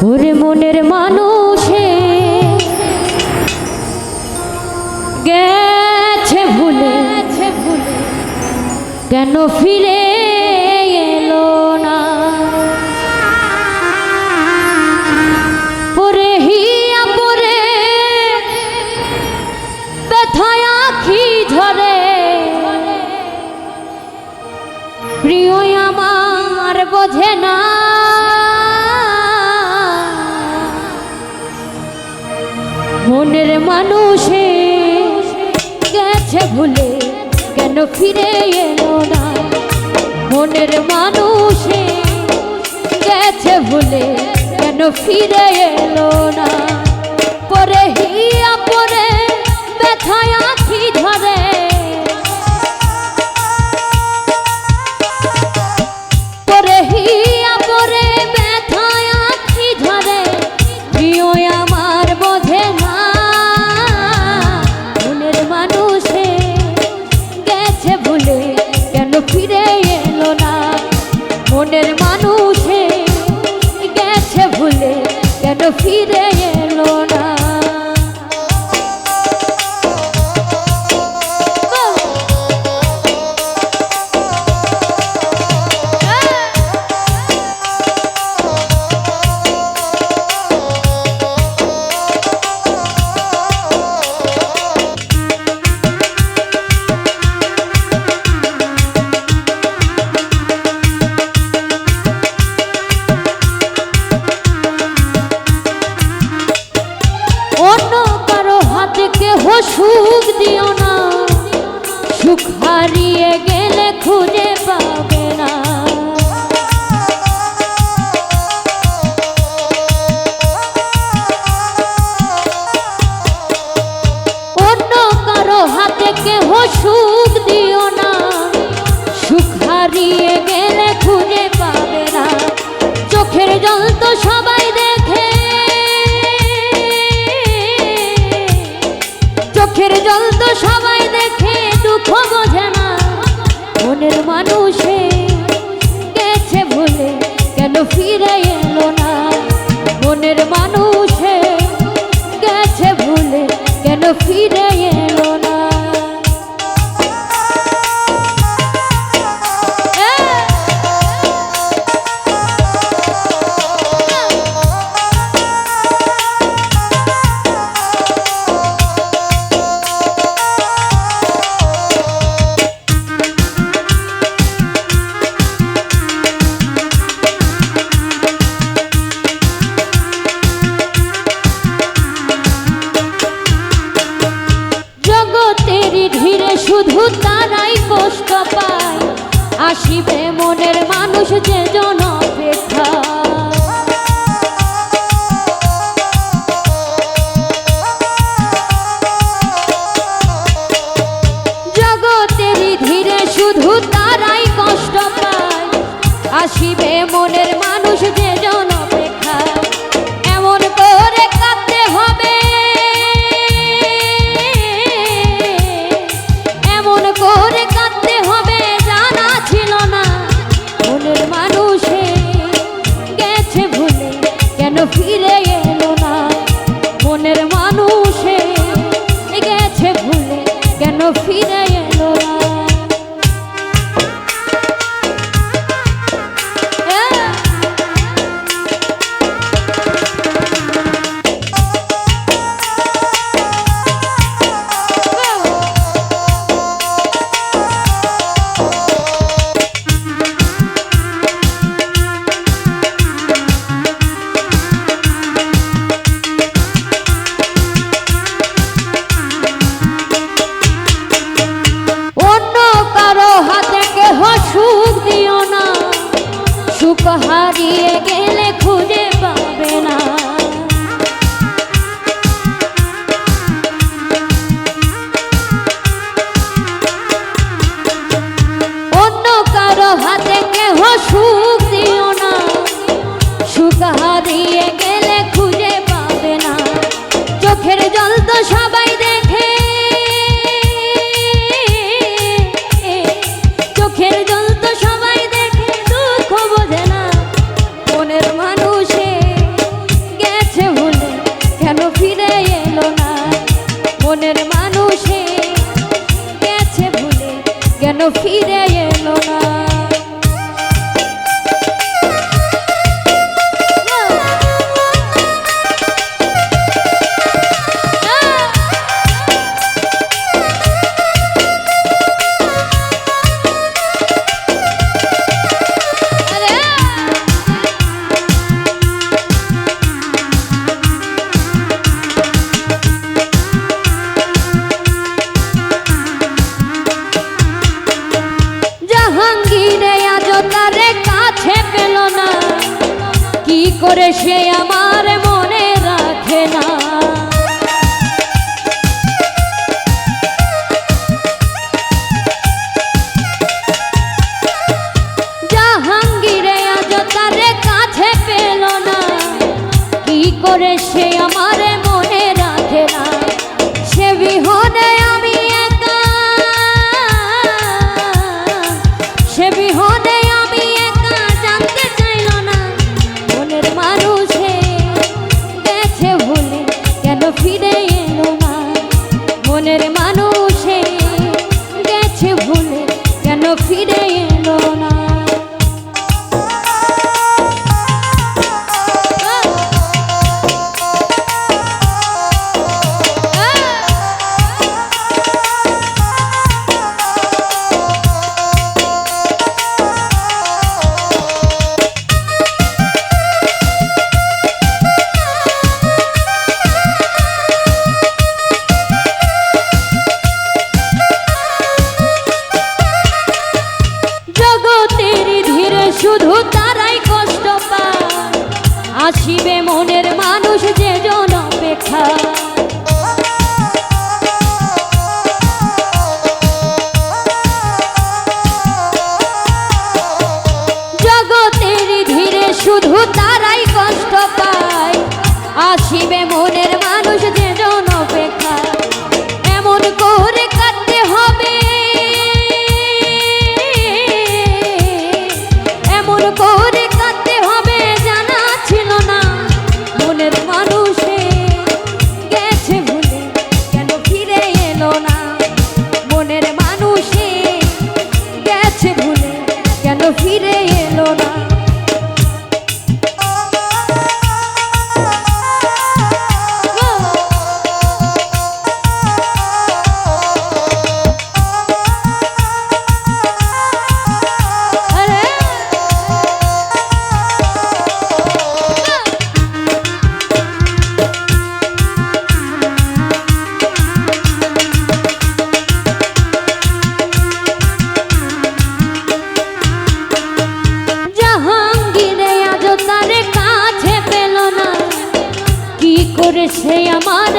ওরে মনের মানুষে গেছে ভুলে কেন ফিরে এলো না। পরে হিয়া পরে ব্যথায় আখি ঝরে প্রিয় আমার বোঝে না। মনের মানুষে গেছে ভুলে কেন ফিরে এলো না। মনের মানুষে গেছে ভুলে কেন ফিরে এলো না। পরে হিয়া পরে ব্যথায় আখি ধরে পরে হিয়া পরে ব্যথায় আখি ধরে প্রিয় আমার বোঝে না। মনের মানুষে গেছে ভুলে কেন ফিরে এলো না। মনের মানুষে গেছে ভুলে কেন ফিরে এলো না। সুখ দিও না, সুখ হারিয়ে গেলে খুঁজে পাবে না। অন্য কারো হাতে কেহ সুখ দিও না, সুখ হারিয়ে গেলে খুঁজে পাবে না। চোখের জল তো সবাই দেখে, চোখের জল তো সবাই দেখে দুঃখ বোঝে না। মনের মানুষে গেছে ভুলে কেন ফিরে এলো না। মনের মানুষে গেছে ভুলে কেন ফিরে এলো না। শুধু তারাই কষ্ট পায়, আসিবে মনের মানুষ যে জন অপেক্ষা। জগতেরই ধীরে শুধু তারাই কষ্ট পায়, আসিবে মনের মানুষ যে জন অপেক্ষা। এমন করে কাঁদতে হবে, করে কাঁদতে হবে জানা ছিল না। মনের মানুষে গেছে ভুলে কেন ফিরে এলো না। মনের মানুষে গেছে ভুলে কেন ফিরে এলো না। সুখ দিও না, সুখ হারিয়ে গেলে খুঁজে পাবে না। অন্য কারো হাতে কেহ সুখ দিও না, সুখ হারিয়ে গেলে খুঁজে পাবে না। চোখের জল তো সবাই দেখে, চোখের জল তো সবাই দেখে দুঃখ বোঝে না। মনের মানুষে ফিরে এলো না। করে সে আমার মনে রাখে না। জাহাঙ্গীরে আজ তারে কাছে পেল না, কি করে সে আমার মনে রাখে না। সে বিহনে আমি একা, সে বিহনে আমি একা, জানতে চাইল না মনের মানুষে গেছে ভুলে কেন ফিরে এলো না। মনের মানুষে গেছে ভুলে কেন ফিরে এলো না। শুধু তারাই কষ্ট পায়, আসিবে মনের মানুষ যে জন অপেক্ষা। জগতের ধীরে শুধু তারাই কষ্ট পায়, আসিবে মনের মানুষ যে জন অপেক্ষা। এমন করে কাটতে হবে, করে কাটতে হবে, জানা ছিল না মনের মানুষে গেছে ভুলে কেন ফিরে এলো না। মনের মানুষে গেছে ভুলে কেন ফিরে এলো না। করে সে আমার